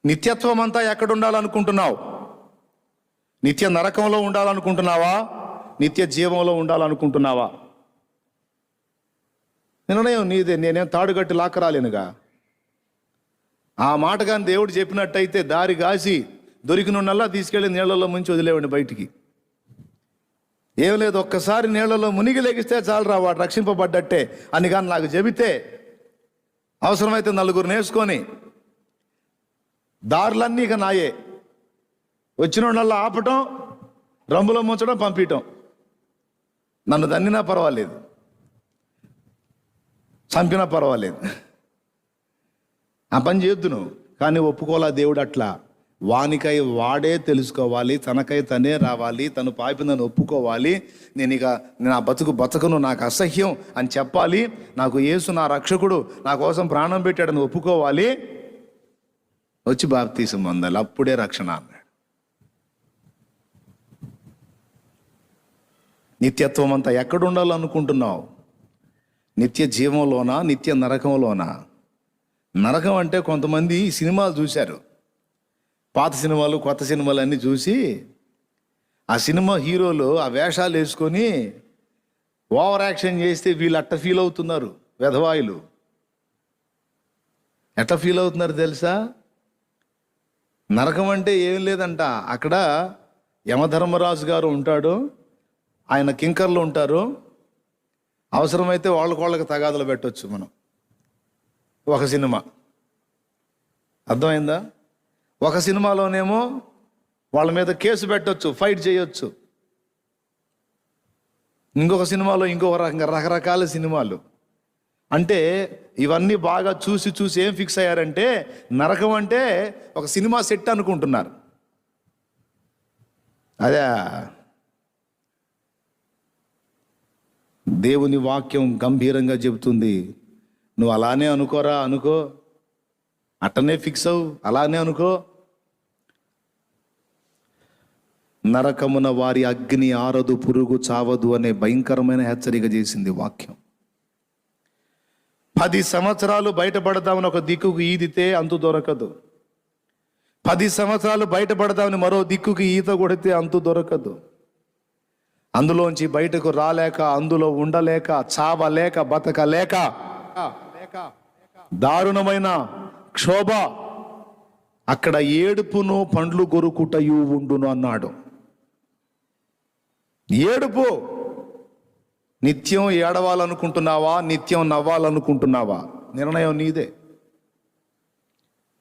నిత్యత్వం అంతా ఎక్కడ ఉండాలనుకుంటున్నావు? నిత్య నరకంలో ఉండాలనుకుంటున్నావా? నిత్య జీవంలో ఉండాలనుకుంటున్నావా? నిర్ణయం నీదే. నేనేం తాడుగట్టి లాక్కరాలేనుగా. ఆ మాట కానీ దేవుడు చెప్పినట్టయితే దారి కాసి దొరికినల్లా తీసుకెళ్లి నీళ్లలో ముంచి వదిలేవాడిని బయటికి. ఏం లేదు, ఒక్కసారి నీళ్లలో మునిగి లెగిస్తే చాలు వాడు రక్షింపబడ్డట్టే అని కానీ నాకు చెబితే, అవసరమైతే నలుగురు నేసుకొని దారులన్నీ ఇక నాయే. వచ్చిన వాళ్ళ ఆపటం, రంబులో ముంచడం, పంపించటం. నన్ను దన్నినా పర్వాలేదు, చంపినా పర్వాలేదు, ఆ పని చేద్దును. కానీ ఒప్పుకోలా దేవుడు అట్లా. వానికై వాడే తెలుసుకోవాలి, తనకై తనే రావాలి, తను పాపినని ఒప్పుకోవాలి. నేను నా బతుకును నాకు అసహ్యం అని చెప్పాలి. నాకు యేసు నా రక్షకుడు, నా కోసం ప్రాణం పెట్టాడని ఒప్పుకోవాలి. వచ్చి బాప్తీసం పొందాలి, అప్పుడే రక్షణ అన్నాడు. నిత్యత్వం అంతా ఎక్కడ ఉండాలనుకుంటున్నావు? నిత్య జీవంలోనా, నిత్య నరకంలోనా? నరకం అంటే కొంతమంది సినిమాలు చూశారు, పాత సినిమాలు కొత్త సినిమాలు అన్నీ చూసి ఆ సినిమా హీరోలు ఆ వేషాలు వేసుకొని ఓవర్ యాక్షన్ చేస్తే వీళ్ళు అట్ట ఫీల్ అవుతున్నారు. వెధవాయులు ఎట్లా ఫీల్ అవుతున్నారు తెలుసా? నరకం అంటే ఏం లేదంట. అక్కడ యమధర్మరాజు గారు ఉంటాడు, ఆయన కింకర్లు ఉంటారు. అవసరమైతే వాళ్ళకి తగాదులు పెట్టవచ్చు మనం. ఒక సినిమా అర్థమైందా? ఒక సినిమాలోనేమో వాళ్ళ మీద కేసు పెట్టవచ్చు, ఫైట్ చేయొచ్చు. ఇంకొక సినిమాలో ఇంకొక రకంగా రకరకాల సినిమాలు. అంటే ఇవన్నీ బాగా చూసి ఏం ఫిక్స్ అయ్యారంటే నరకం అంటే ఒక సినిమా సెట్ అనుకుంటున్నారు. అదే దేవుని వాక్యం గంభీరంగా చెబుతుంది. నువ్వు అలానే అనుకోరా, అనుకో, అట్టనే ఫిక్స్ అవు, అలానే అనుకో. నరకమున వారి అగ్ని ఆరదు, పురుగు చావదు అనే భయంకరమైన హెచ్చరిక చేసింది వాక్యం. 10 సంవత్సరాలు బయటపడదామని ఒక దిక్కుకు ఈదితే అంతు దొరకదు. 10 సంవత్సరాలు బయటపడదామని మరో దిక్కుకి ఈత కొడితే అంతు దొరకదు. అందులోంచి బయటకు రాలేక, అందులో ఉండలేక, చావలేక, బతకలేక దారుణమైన క్షోభ, అక్కడ ఏడుపును పండ్లు గొరుకుటయు ఉండును అన్నాడు. ఏడుపు. నిత్యం ఏడవాలనుకుంటున్నావా? నిత్యం నవ్వాలనుకుంటున్నావా? నిర్ణయం నీదే.